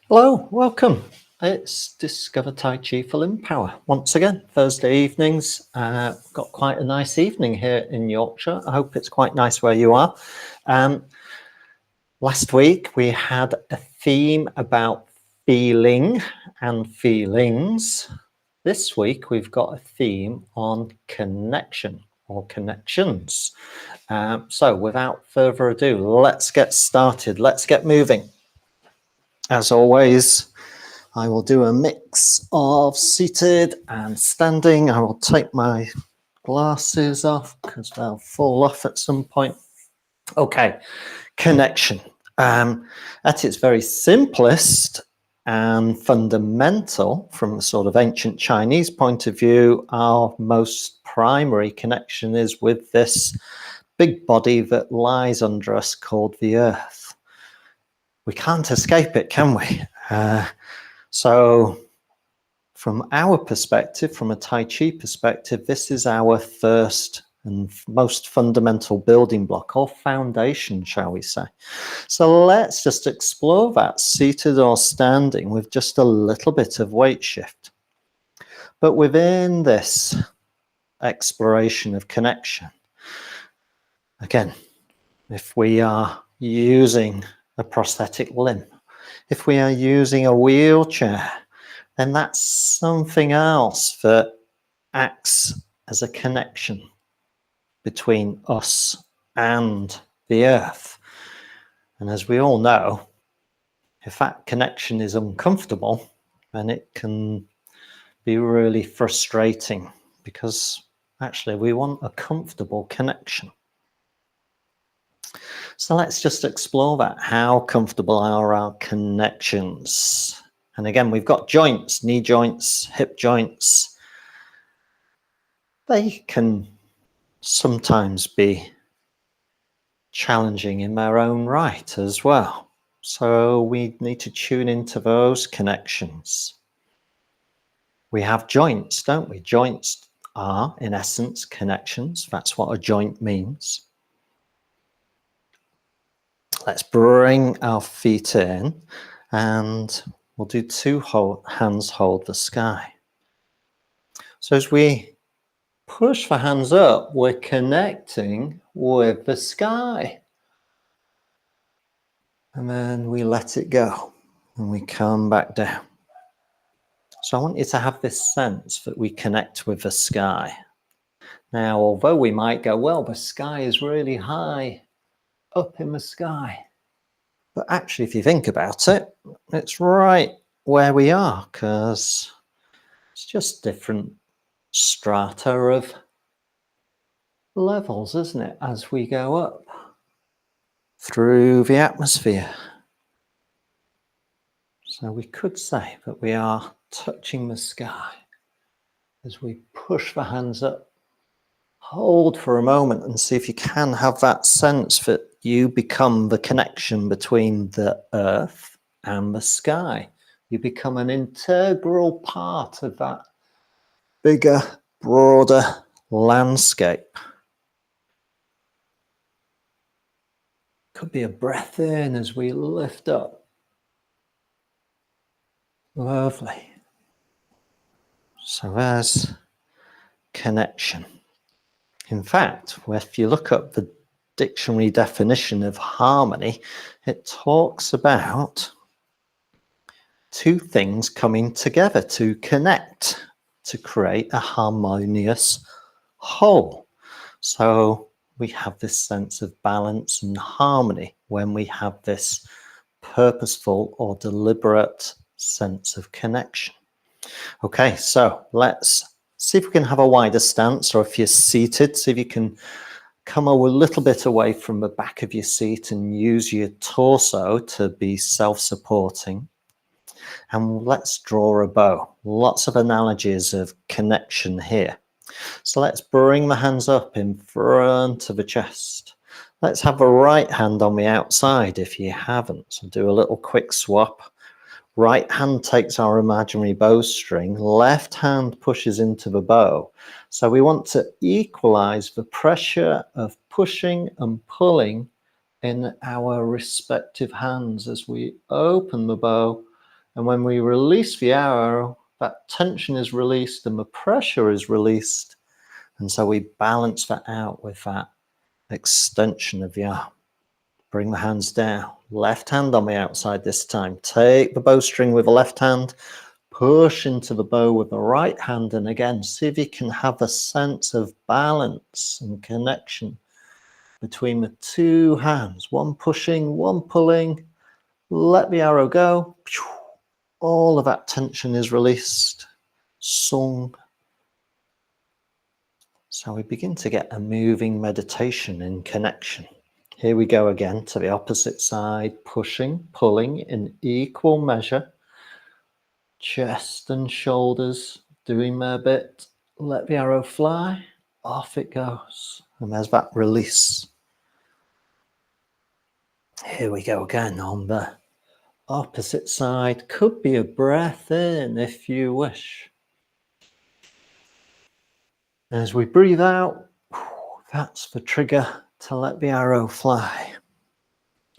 Hello, welcome. It's Discover Tai Chi for Limb Power. Once again, Thursday evenings. Got quite a nice evening here in Yorkshire. I hope it's quite nice where you are. Last week we had a theme about feeling and feelings. This week we've got a theme on connection or connections. So without further ado, let's get started. Let's get moving. As always, I will do a mix of seated and standing. I will take my glasses off because they'll fall off at some point. Okay, connection. At its very simplest and fundamental, from a sort of ancient Chinese point of view, our most primary connection is with this big body that lies under us called the earth. We can't escape it, can we? So from our perspective, from a Tai Chi perspective, this is our first and most fundamental building block or foundation, shall we say. So let's just explore that seated or standing with just a little bit of weight shift. But within this exploration of connection, again, if we are using a prosthetic limb, if we are using a wheelchair, then that's something else that acts as a connection between us and the earth. And as we all know, if that connection is uncomfortable, then it can be really frustrating because actually we want a comfortable connection. So let's just explore that. How comfortable are our connections? And again, we've got joints, knee joints, hip joints. They can sometimes be challenging in their own right as well. So we need to tune into those connections. We have joints, don't we? Joints are, in essence, connections. That's what a joint means. Let's bring our feet in and we'll do two hands hold the sky. So as we push the hands up, we're connecting with the sky. And then we let it go and we come back down. So I want you to have this sense that we connect with the sky. Now, although we might go, well, the sky is really high up in the sky. But actually, if you think about it, it's right where we are because it's just different strata of levels, isn't it, as we go up through the atmosphere. So we could say that we are touching the sky as we push the hands up. Hold for a moment and see if you can have that sense that you become the connection between the earth and the sky. You become an integral part of that bigger, broader landscape. Could be a breath in as we lift up. Lovely. So there's connection. In fact, if you look up the dictionary definition of harmony, it talks about two things coming together to connect, to create a harmonious whole. So we have this sense of balance and harmony when we have this purposeful or deliberate sense of connection. Okay, so let's see if we can have a wider stance, or if you're seated, see if you can come a little bit away from the back of your seat and use your torso to be self-supporting. And let's draw a bow. Lots of analogies of connection here. So let's bring the hands up in front of the chest. Let's have the right hand on the outside if you haven't. So do a little quick swap. Right hand takes our imaginary bowstring, left hand pushes into the bow. So we want to equalize the pressure of pushing and pulling in our respective hands as we open the bow And when we release the arrow, that tension is released and the pressure is released. And so we balance that out with that extension of the arm. Bring the hands down. Left hand on the outside this time. Take the bowstring with the left hand. Push into the bow with the right hand. And again, see if you can have a sense of balance and connection between the two hands. One pushing, one pulling. Let the arrow go. All of that tension is released. Sung. So we begin to get a moving meditation in connection. Here we go again to the opposite side, pushing, pulling in equal measure. Chest and shoulders doing their bit. Let the arrow fly. Off it goes. And there's that release. Here we go again on the opposite side. Could be a breath in if you wish. As we breathe out, that's the trigger to let the arrow fly.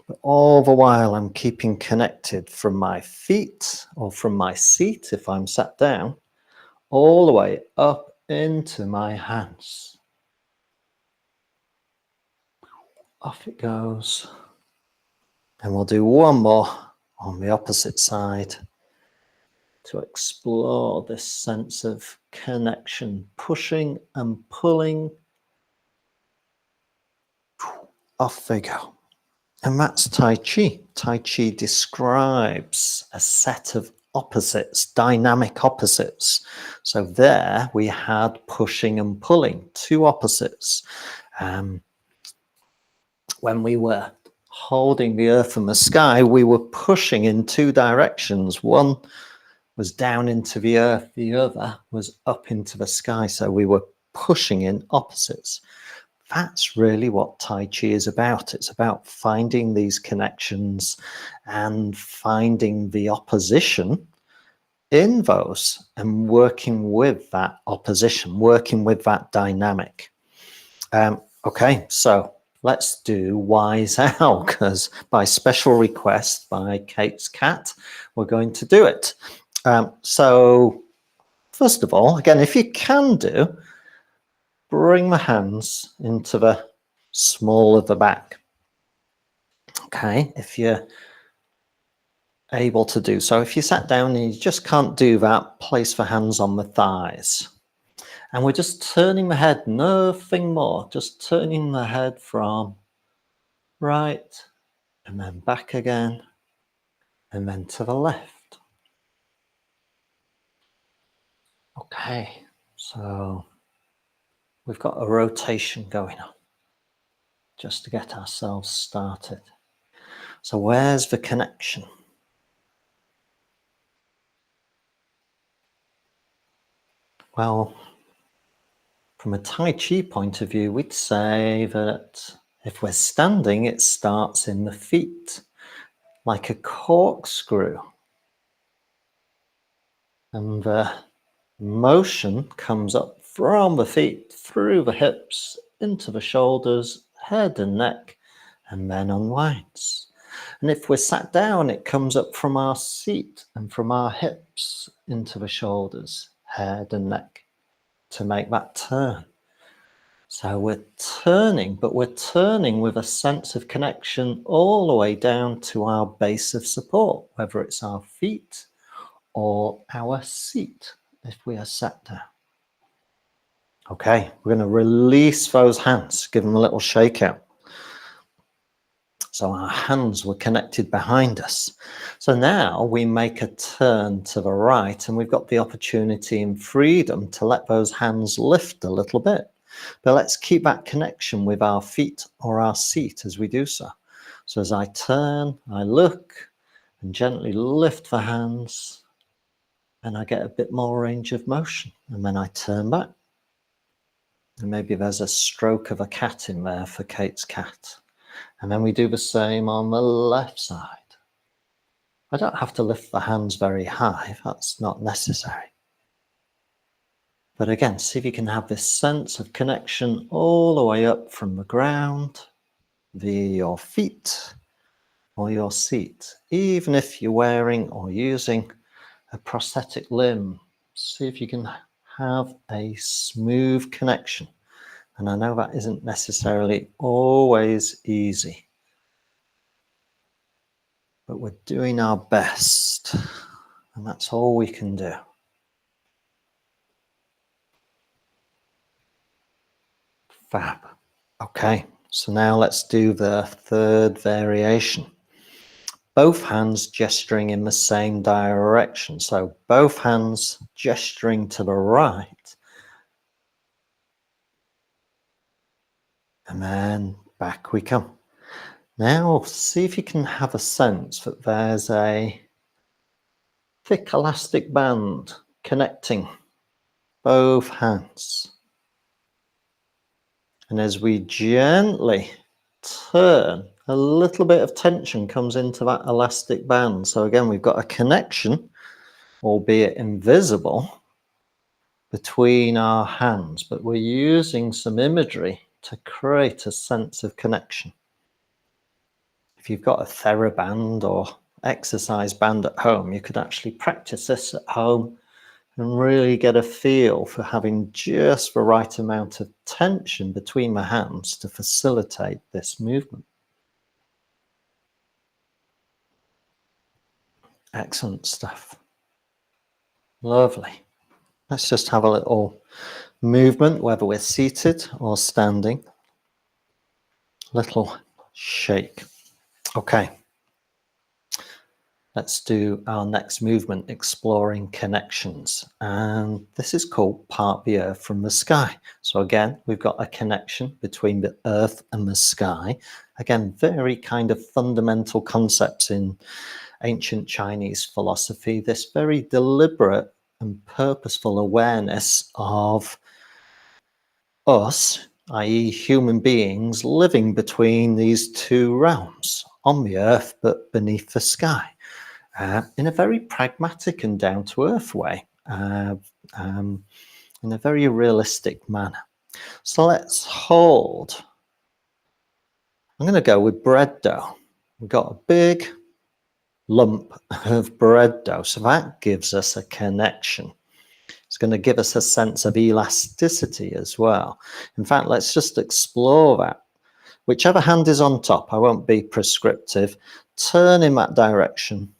But all the while I'm keeping connected from my feet or from my seat if I'm sat down, all the way up into my hands. Off it goes. And we'll do one more on the opposite side to explore this sense of connection, pushing and pulling. Off they go. And that's Tai Chi. Tai Chi describes a set of opposites, dynamic opposites. So there we had pushing and pulling, two opposites. When we were holding the earth and the sky, we were pushing in two directions. One was down into the earth, the other was up into the sky. So we were pushing in opposites. That's really what Tai Chi is about. It's about finding these connections and finding the opposition in those and working with that opposition, working with that dynamic. Okay, so let's do Wise Owl, because by special request by Kate's cat, we're going to do it. So first of all, again, if you can do, bring the hands into the small of the back. Okay, if you're able to do so. If you sat down and you just can't do that, place the hands on the thighs. And we're just turning the head, nothing more, just turning the head from right and then back again and then to the left. Okay, so we've got a rotation going on just to get ourselves started. So where's the connection? Well, from a Tai Chi point of view, we'd say that if we're standing, it starts in the feet, like a corkscrew. And the motion comes up from the feet, through the hips, into the shoulders, head and neck, and then unwinds. And if we're sat down, it comes up from our seat and from our hips into the shoulders, head and neck to make that turn. So we're turning, but we're turning with a sense of connection all the way down to our base of support, whether it's our feet or our seat if we are sat down. Okay, we're going to release those hands, give them a little shake out. So our hands were connected behind us. So now we make a turn to the right and we've got the opportunity and freedom to let those hands lift a little bit. But let's keep that connection with our feet or our seat as we do so. So as I turn, I look and gently lift the hands and I get a bit more range of motion. And then I turn back. And maybe there's a stroke of a cat in there for Kate's cat. And then we do the same on the left side. I don't have to lift the hands very high. That's not necessary. But again, see if you can have this sense of connection all the way up from the ground, via your feet, or your seat, even if you're wearing or using a prosthetic limb. See if you can have a smooth connection. And I know that isn't necessarily always easy, but we're doing our best, and that's all we can do. Fab. Okay, so now let's do the third variation. Both hands gesturing in the same direction. So both hands gesturing to the right. And then back we come. Now see if you can have a sense that there's a thick elastic band connecting both hands. And as we gently turn, a little bit of tension comes into that elastic band. So again, we've got a connection, albeit invisible, between our hands, but we're using some imagery to create a sense of connection. If you've got a TheraBand or exercise band at home, you could actually practice this at home and really get a feel for having just the right amount of tension between the hands to facilitate this movement. Excellent stuff. Lovely. Let's just have a little movement, whether we're seated or standing. Little shake. Okay. Let's do our next movement, exploring connections. And this is called part the earth from the sky. So again, we've got a connection between the earth and the sky. Again, very kind of fundamental concepts in ancient Chinese philosophy. This very deliberate and purposeful awareness of us, i.e. human beings, living between these two realms, on the earth but beneath the sky. In a very pragmatic and down-to-earth way, in a very realistic manner. So let's hold. I'm going to go with bread dough. We've got a big lump of bread dough, so that gives us a connection. It's going to give us a sense of elasticity as well. In fact, let's just explore that. Whichever hand is on top, I won't be prescriptive, turn in that direction.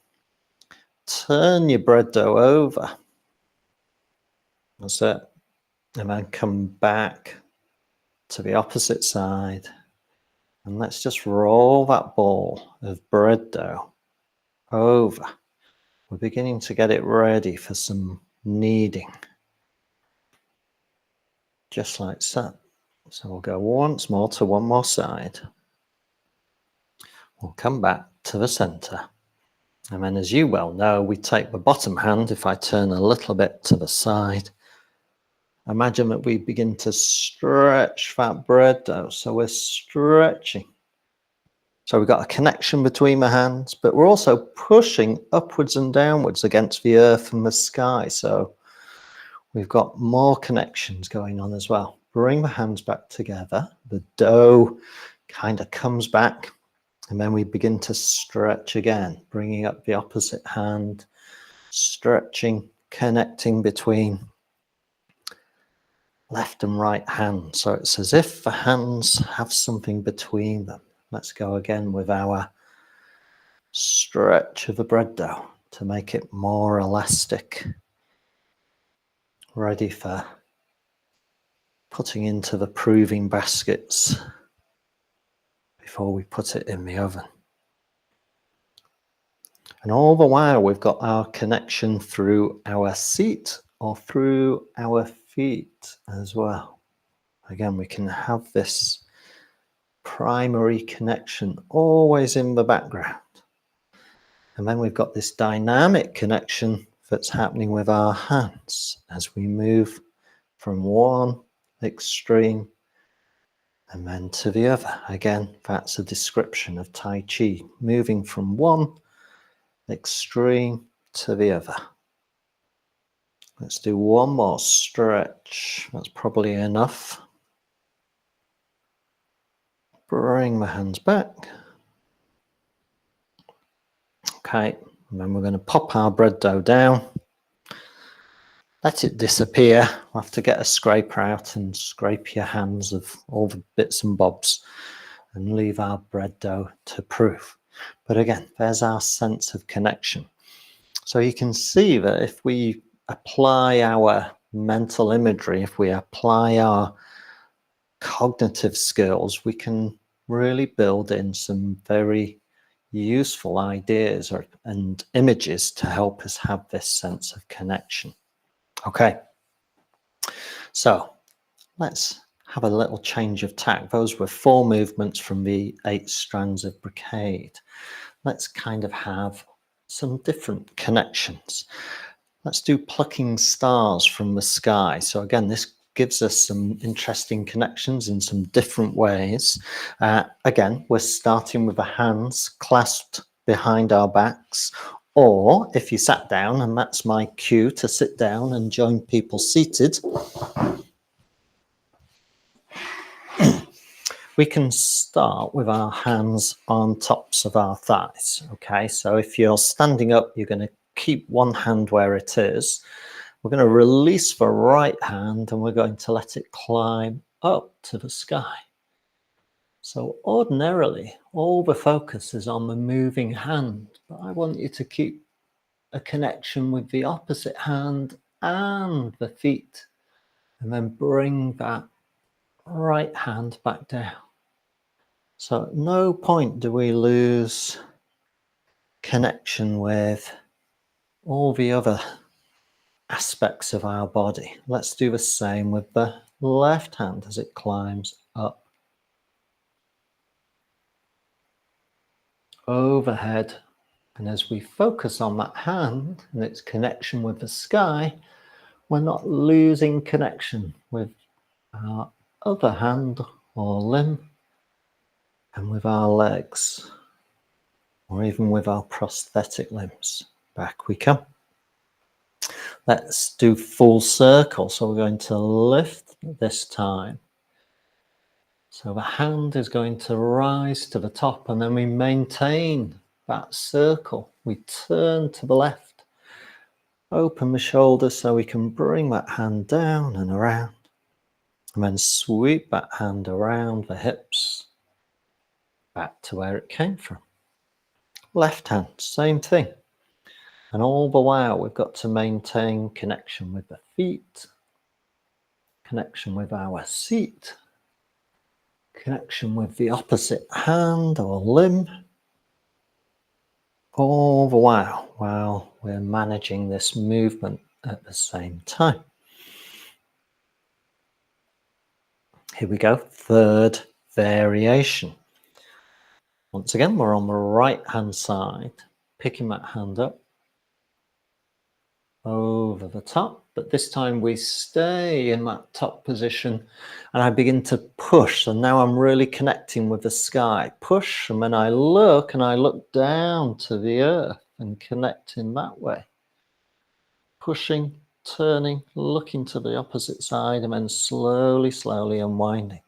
Turn your bread dough over. That's it. And then come back to the opposite side. And let's just roll that ball of bread dough over. We're beginning to get it ready for some kneading. Just like so. So we'll go once more to one more side. We'll come back to the center. And then, as you well know, we take the bottom hand. If I turn a little bit to the side, imagine that we begin to stretch that bread dough. So we're stretching. So we've got a connection between the hands, but we're also pushing upwards and downwards against the earth and the sky. So we've got more connections going on as well. Bring the hands back together. The dough kind of comes back. And then we begin to stretch again, bringing up the opposite hand, stretching, connecting between left and right hand. So it's as if the hands have something between them. Let's go again with our stretch of the bread dough to make it more elastic, ready for putting into the proving baskets before we put it in the oven. And all the while we've got our connection through our seat or through our feet as well. Again, we can have this primary connection always in the background. And then we've got this dynamic connection that's happening with our hands as we move from one extreme and then to the other. Again, that's a description of Tai Chi, moving from one extreme to the other. Let's do one more stretch. That's probably enough. Bring the hands back. Okay, and then we're going to pop our bread dough down. Let it disappear. We'll have to get a scraper out and scrape your hands of all the bits and bobs and leave our bread dough to proof. But again, there's our sense of connection. So you can see that if we apply our mental imagery, if we apply our cognitive skills, we can really build in some very useful ideas and images to help us have this sense of connection. Okay, so let's have a little change of tack. Those were 4 movements from the 8 strands of brocade. Let's kind of have some different connections. Let's do plucking stars from the sky. So again, this gives us some interesting connections in some different ways. Again, we're starting with the hands clasped behind our backs, or if you sat down, and that's my cue to sit down and join people seated, we can start with our hands on tops of our thighs. Okay, so if you're standing up, you're going to keep one hand where it is. We're going to release the right hand and we're going to let it climb up to the sky. So ordinarily, all the focus is on the moving hand, but I want you to keep a connection with the opposite hand and the feet, and then bring that right hand back down. So at no point do we lose connection with all the other aspects of our body. Let's do the same with the left hand as it climbs up, overhead. And as we focus on that hand and its connection with the sky, we're not losing connection with our other hand or limb, and with our legs, or even with our prosthetic limbs. Back we come. Let's do full circle. So we're going to lift this time. So the hand is going to rise to the top, and then we maintain that circle. We turn to the left, open the shoulders so we can bring that hand down and around, and then sweep that hand around the hips back to where it came from. Left hand, same thing. And all the while we've got to maintain connection with the feet, connection with our seat, connection with the opposite hand or limb, all the while we're managing this movement at the same time. Here we go, third variation. Once again, we're on the right hand side, picking that hand up over the top, but this time we stay in that top position and I begin to push. And now I'm really connecting with the sky. Push, and then I look down to the earth and connect in that way. Pushing, turning, looking to the opposite side, and then slowly unwinding.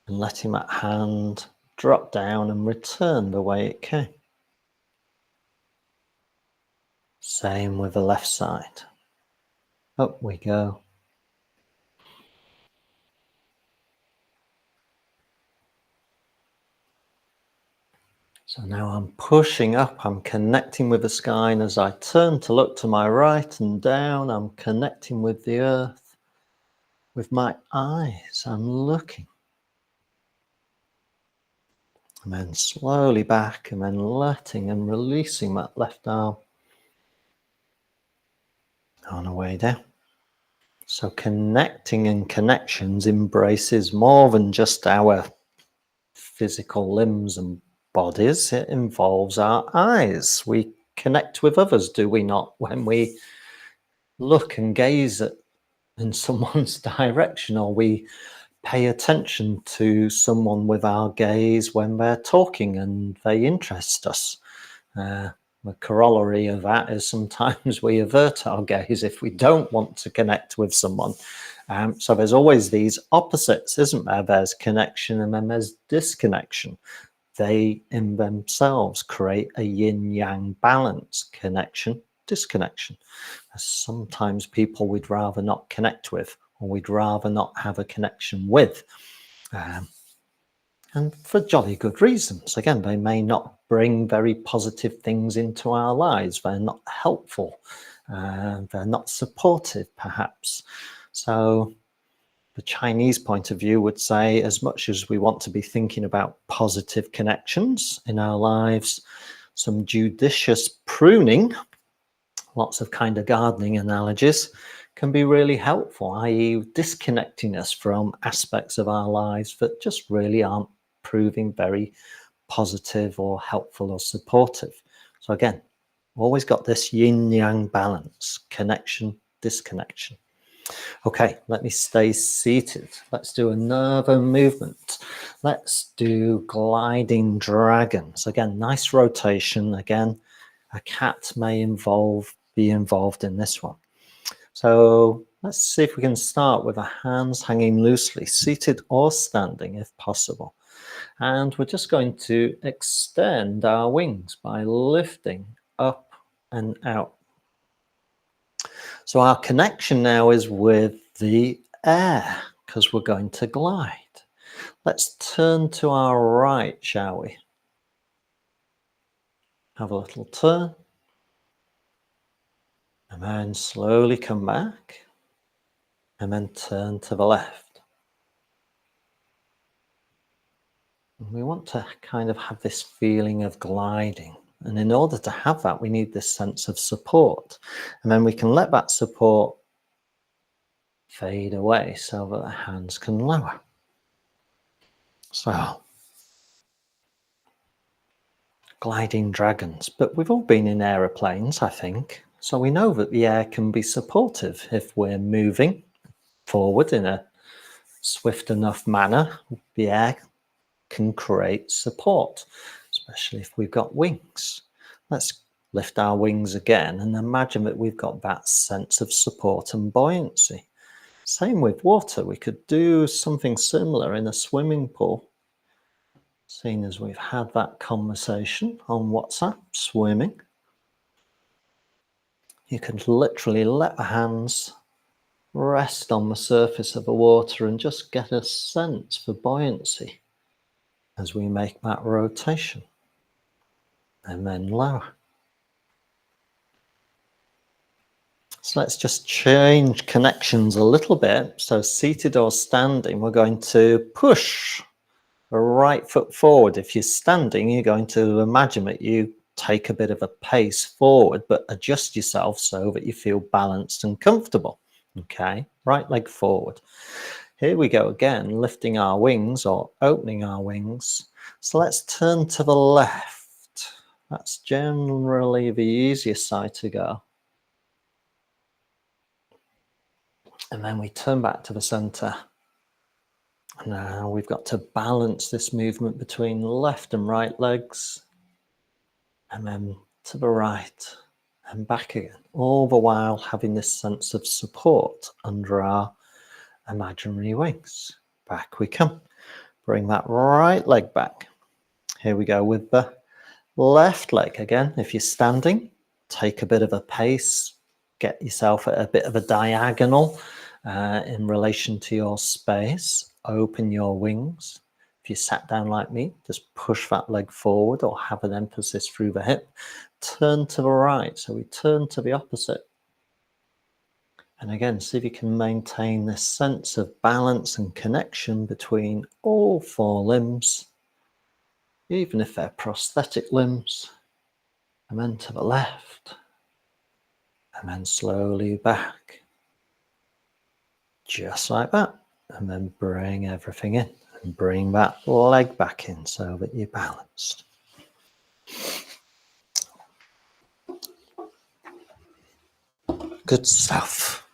And letting that hand drop down and return the way it came. Same with the left side. Up we go. So now I'm pushing up, I'm connecting with the sky, and as I turn to look to my right and down, I'm connecting with the earth. With my eyes, I'm looking. And then slowly back, and then letting and releasing that left arm on the way down. So connecting and connections embraces more than just our physical limbs and bodies. It involves our eyes. We connect with others, do we not, when we look and gaze in someone's direction, or we pay attention to someone with our gaze when they're talking and they interest us. The corollary of that is sometimes we avert our gaze if we don't want to connect with someone. So there's always these opposites, isn't there? There's connection and then there's disconnection. they in themselves create a yin-yang balance, connection, disconnection. Sometimes people we'd rather not connect with, or we'd rather not have a connection with. And for jolly good reasons. Again, they may not bring very positive things into our lives. They're not helpful. They're not supportive, perhaps. So the Chinese point of view would say, as much as we want to be thinking about positive connections in our lives, some judicious pruning, lots of kind of gardening analogies, can be really helpful, i.e. disconnecting us from aspects of our lives that just really aren't proving very positive or helpful or supportive. So again, always got this yin-yang balance, connection, disconnection. Okay, let me stay seated. Let's do another movement. Let's do gliding dragons. Again, nice rotation. Again, a cat may be involved in this one. So let's see if we can start with the hands hanging loosely, seated or standing if possible. And we're just going to extend our wings by lifting up and out. So our connection now is with the air because we're going to glide. Let's turn to our right, shall we? Have a little turn. And then slowly come back. And then turn to the left. And we want to kind of have this feeling of gliding. And in order to have that, we need this sense of support. And then we can let that support fade away so that the hands can lower. So, gliding dragons. But we've all been in aeroplanes, I think. So we know that the air can be supportive if we're moving forward in a swift enough manner. The air can create support, especially if we've got wings. Let's lift our wings again and imagine that we've got that sense of support and buoyancy. Same with water. We could do something similar in a swimming pool. Seeing as we've had that conversation on WhatsApp, swimming, you can literally let the hands rest on the surface of the water and just get a sense for buoyancy as we make that rotation. And then lower. So let's just change connections a little bit. So seated or standing, we're going to push the right foot forward. If you're standing, you're going to imagine that you take a bit of a pace forward, but adjust yourself so that you feel balanced and comfortable. Okay, right leg forward. Here we go again, lifting our wings or opening our wings. So let's turn to the left. That's generally the easiest side to go. And then we turn back to the center. Now we've got to balance this movement between left and right legs. And then to the right and back again. All the while having this sense of support under our imaginary wings. Back we come. Bring that right leg back. Here we go with the left leg again. If you're standing, take a bit of a pace. Get yourself at a bit of a diagonal in relation to your space. Open your wings. If you sat down like me, just push that leg forward or have an emphasis through the hip. Turn to the right. So we turn to the opposite. And again, see if you can maintain this sense of balance and connection between all four limbs, even if they're prosthetic limbs. And then to the left. And then slowly back. Just like that. And then bring everything in. And bring that leg back in so that you're balanced. Good stuff.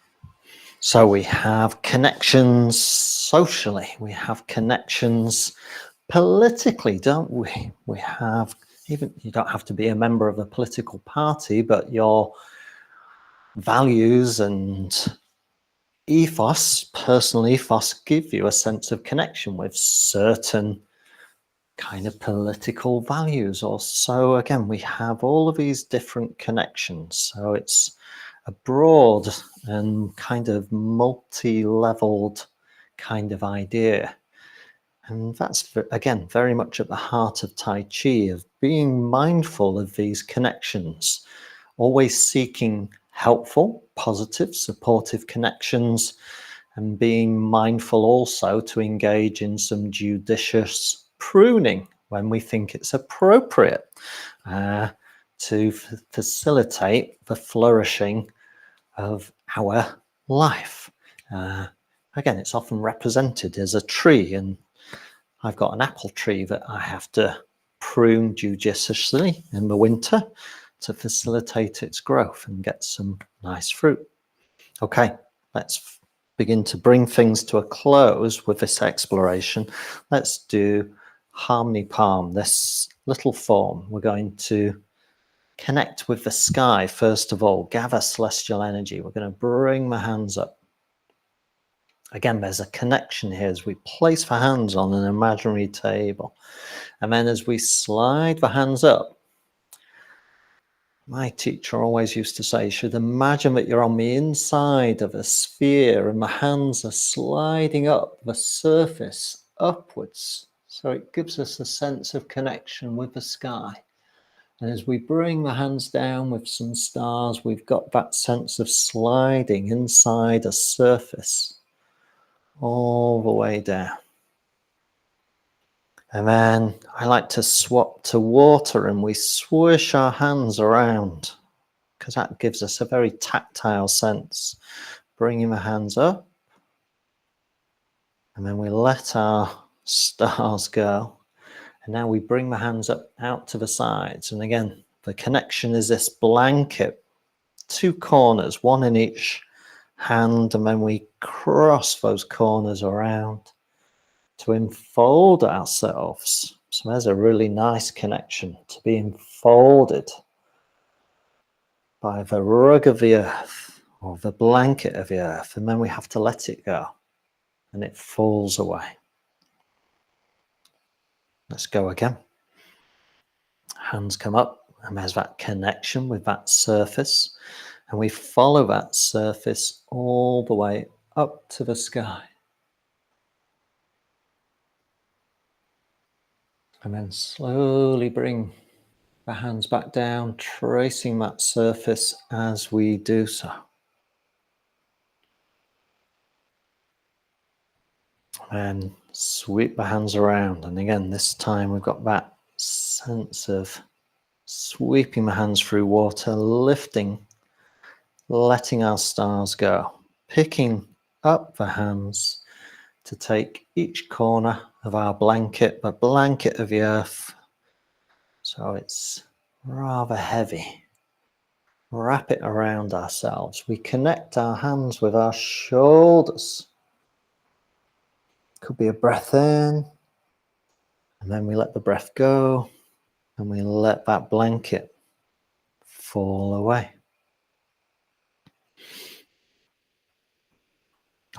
So we have connections socially. We have connections politically, don't we? We have, even you don't have to be a member of a political party, but your values and ethos, personal ethos, give you a sense of connection with certain kind of political values or so. Again, we have all of these different connections. So it's a broad and kind of multi-leveled kind of idea. And that's, again, very much at the heart of Tai Chi, of being mindful of these connections, always seeking helpful, positive, supportive connections, and being mindful also to engage in some judicious pruning when we think it's appropriate to facilitate the flourishing of our life. Again, it's often represented as a tree, and I've got an apple tree that I have to prune judiciously in the winter to facilitate its growth and get some nice fruit. Okay, let's begin to bring things to a close with this exploration. Let's do Harmony Palm, this little form. We're going to connect with the sky first of all, gather celestial energy. We're going to bring the hands up. Again, there's a connection here as we place the hands on an imaginary table. And then as we slide the hands up, my teacher always used to say, you should imagine that you're on the inside of a sphere and the hands are sliding up the surface upwards. So it gives us a sense of connection with the sky. And as we bring the hands down with some stars, we've got that sense of sliding inside a surface all the way down. And then I like to swap to water and we swish our hands around because that gives us a very tactile sense. Bringing the hands up and then we let our stars go. And now we bring the hands up out to the sides. And again, the connection is this blanket, two corners, one in each hand. And then we cross those corners around to enfold ourselves. So there's a really nice connection, to be enfolded by the rug of the earth or the blanket of the earth, and then we have to let it go and it falls away. Let's go again. Hands come up and there's that connection with that surface, and we follow that surface all the way up to the sky. And then slowly bring the hands back down, tracing that surface as we do so. And sweep the hands around. And again, this time we've got that sense of sweeping the hands through water, lifting, letting our stars go, picking up the hands to take each corner of our blanket, the blanket of the earth. So it's rather heavy. Wrap it around ourselves. We connect our hands with our shoulders. Could be a breath in, and then we let the breath go, and we let that blanket fall away.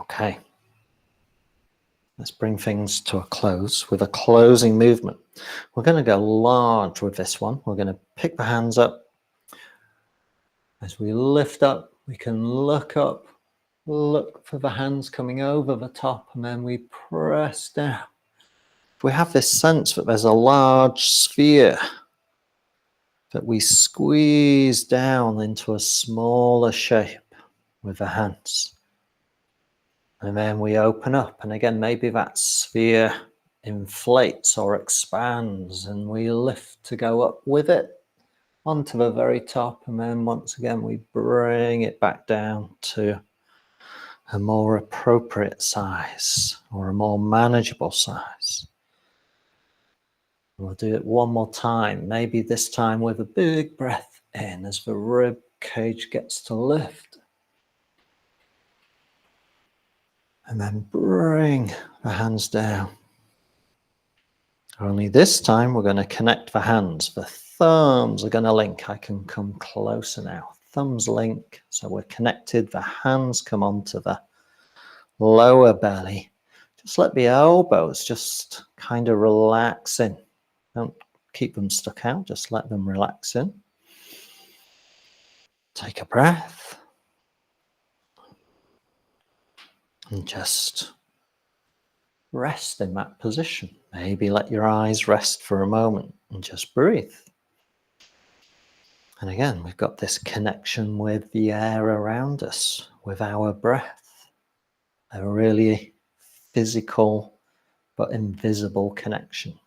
Okay. Let's bring things to a close with a closing movement. We're going to go large with this one. We're going to pick the hands up. As we lift up, we can look up, look for the hands coming over the top, and then we press down. We have this sense that there's a large sphere that we squeeze down into a smaller shape with the hands. And then we open up, and again, maybe that sphere inflates or expands, and we lift to go up with it onto the very top, and then once again we bring it back down to a more appropriate size or a more manageable size. We'll do it one more time, maybe this time with a big breath in as the rib cage gets to lift. And then bring the hands down. Only this time we're going to connect the hands. The thumbs are going to link. I can come closer now. Thumbs link, so we're connected. The hands come onto the lower belly. Just let the elbows just kind of relax in Don't keep them stuck out, just let them relax in. Take a breath. And just rest in that position. Maybe let your eyes rest for a moment and just breathe. And again, we've got this connection with the air around us, with our breath. A really physical but invisible connection.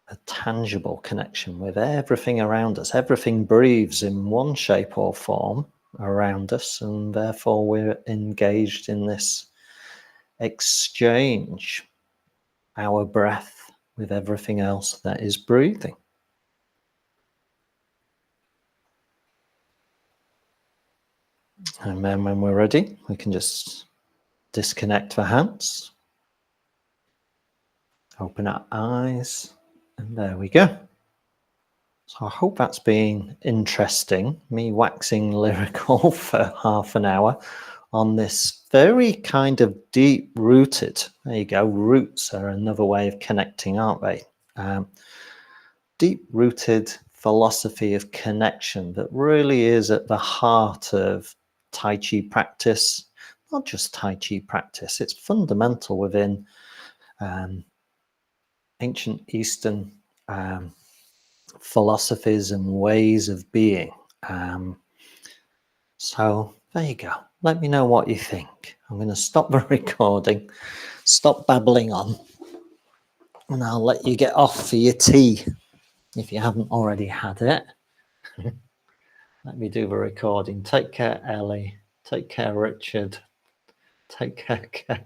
A tangible connection with everything around us. Everything breathes in one shape or form around us, and therefore we're engaged in this exchange, our breath with everything else that is breathing. And then when we're ready, we can just disconnect the hands, open our eyes, and there we go. So I hope that's been interesting, me waxing lyrical for half an hour on this very kind of deep-rooted, there you go, roots are another way of connecting, aren't they? Deep-rooted philosophy of connection that really is at the heart of Tai Chi practice. Not just Tai Chi practice, it's fundamental within ancient Eastern philosophies and ways of being. So there you go. Let me know what you think. I'm going to stop the recording, stop babbling on, and I'll let you get off for your tea if you haven't already had it. Let me do the recording. Take care, Ellie. Take care, Richard. Take care, Kate.